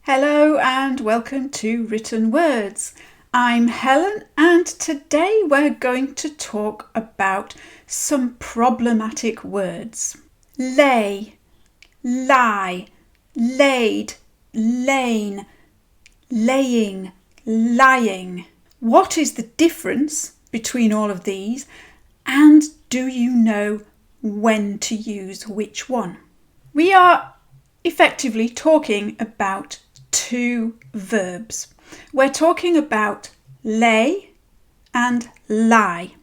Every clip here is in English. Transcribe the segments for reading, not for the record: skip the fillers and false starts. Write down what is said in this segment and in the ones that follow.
Hello and welcome to Written Words. I'm Helen and today we're going to talk about some problematic words. Lay, lie, laid, lain, laying, lying. What is the difference between all of these, and do you know when to use which one? We are effectively talking about two verbs. We're talking about lay and lie,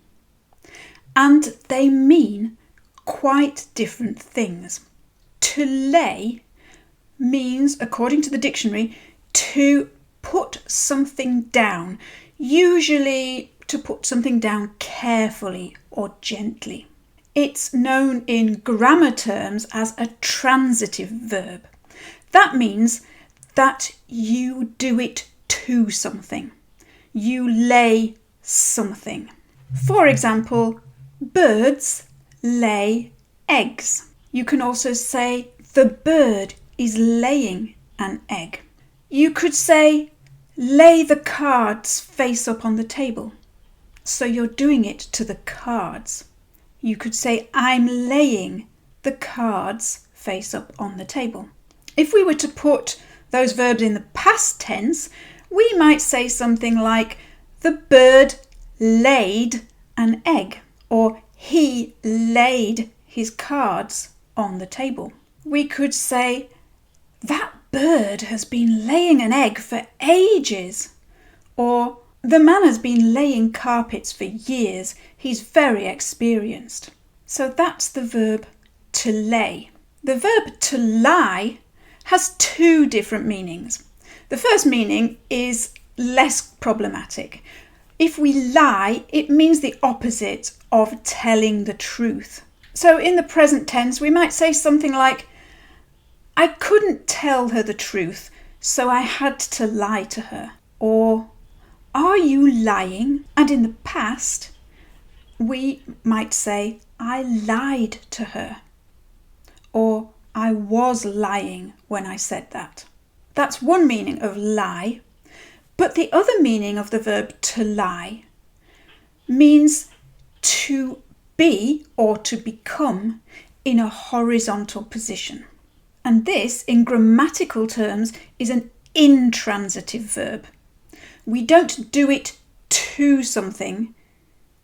and they mean quite different things. To lay means, according to the dictionary, to put something down, usually to put something down carefully or gently. It's known in grammar terms as a transitive verb. That means that you do it to something. You lay something. For example, birds lay eggs. You can also say the bird is laying an egg. You could say lay the cards face up on the table. So you're doing it to the cards. You could say I'm laying the cards face up on the table. If we were to put those verbs in the past tense, we might say something like the bird laid an egg, or he laid his cards on the table. We could say that bird has been laying an egg for ages, or the man has been laying carpets for years. He's very experienced. So that's the verb to lay. The verb to lie has two different meanings. The first meaning is less problematic. If we lie, it means the opposite of telling the truth. So in the present tense, we might say something like, I couldn't tell her the truth, so I had to lie to her. Or, are you lying? And in the past, we might say, I lied to her. Or, I was lying when I said that. That's one meaning of lie. But the other meaning of the verb to lie means to be or to become in a horizontal position. And this, in grammatical terms, is an intransitive verb. We don't do it to something,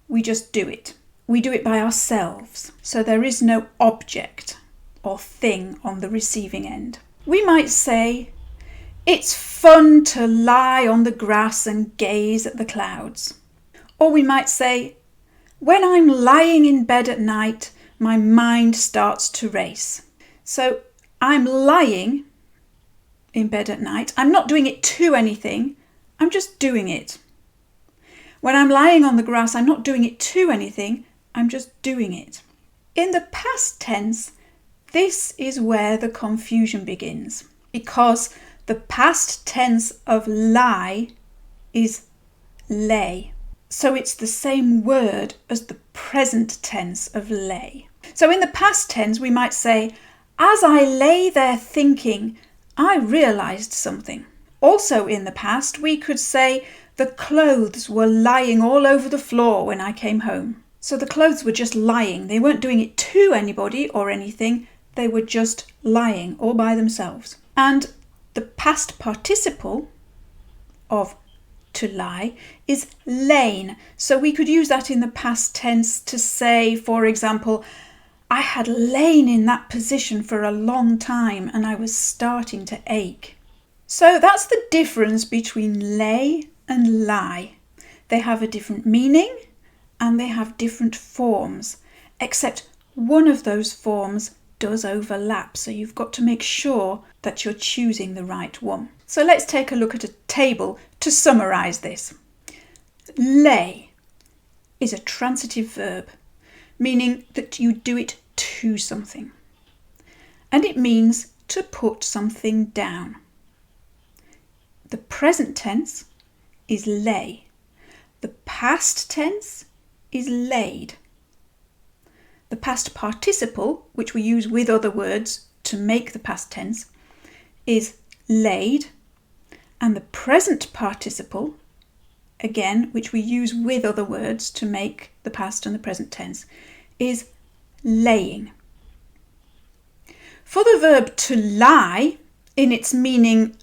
we just do it. We do it by ourselves, so there is no object or thing on the receiving end. We might say, it's fun to lie on the grass and gaze at the clouds. Or we might say, when I'm lying in bed at night, my mind starts to race. So I'm lying in bed at night. I'm not doing it to anything. I'm just doing it. When I'm lying on the grass, I'm not doing it to anything. I'm just doing it. In the past tense, this is where the confusion begins, because the past tense of lie is lay. So it's the same word as the present tense of lay. So in the past tense, we might say, as I lay there thinking, I realised something. Also in the past, we could say the clothes were lying all over the floor when I came home. So the clothes were just lying. They weren't doing it to anybody or anything. They were just lying all by themselves. And the past participle of to lie is lain. So we could use that in the past tense to say, for example, I had lain in that position for a long time and I was starting to ache. So that's the difference between lay and lie. They have a different meaning and they have different forms, except one of those forms does overlap, so you've got to make sure that you're choosing the right one. So let's take a look at a table to summarise this. Lay is a transitive verb, meaning that you do it to something. And it means to put something down. The present tense is lay. The past tense is laid. The past participle, which we use with other words to make the past tense, is laid, And the present participle, again, which we use with other words to make the past and the present tense, is laying. For the verb to lie, in its meaning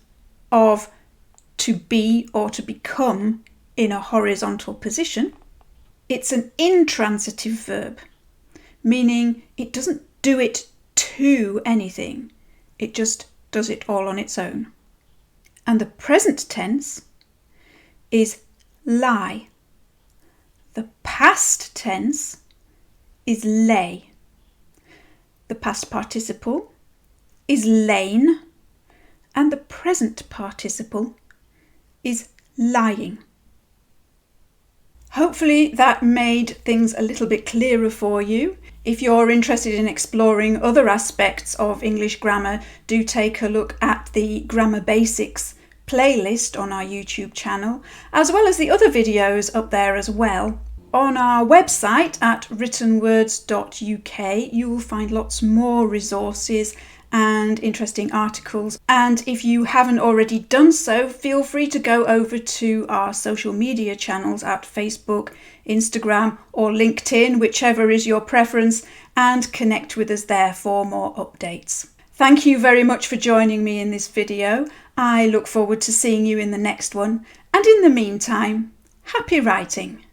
of to be or to become in a horizontal position, it's an intransitive verb, meaning it doesn't do it to anything, it just does it all on its own. And the present tense is lie. The past tense is lay. The past participle is lain, and the present participle is lying. Hopefully that made things a little bit clearer for you. If you're interested in exploring other aspects of English grammar, do take a look at the Grammar Basics playlist on our YouTube channel, as well as the other videos up there as well. On our website at writtenwords.uk, you will find lots more resources and interesting articles. And if you haven't already done so, feel free to go over to our social media channels at Facebook, Instagram, or LinkedIn, whichever is your preference, and connect with us there for more updates. Thank you very much for joining me in this video. I look forward to seeing you in the next one. And in the meantime, happy writing!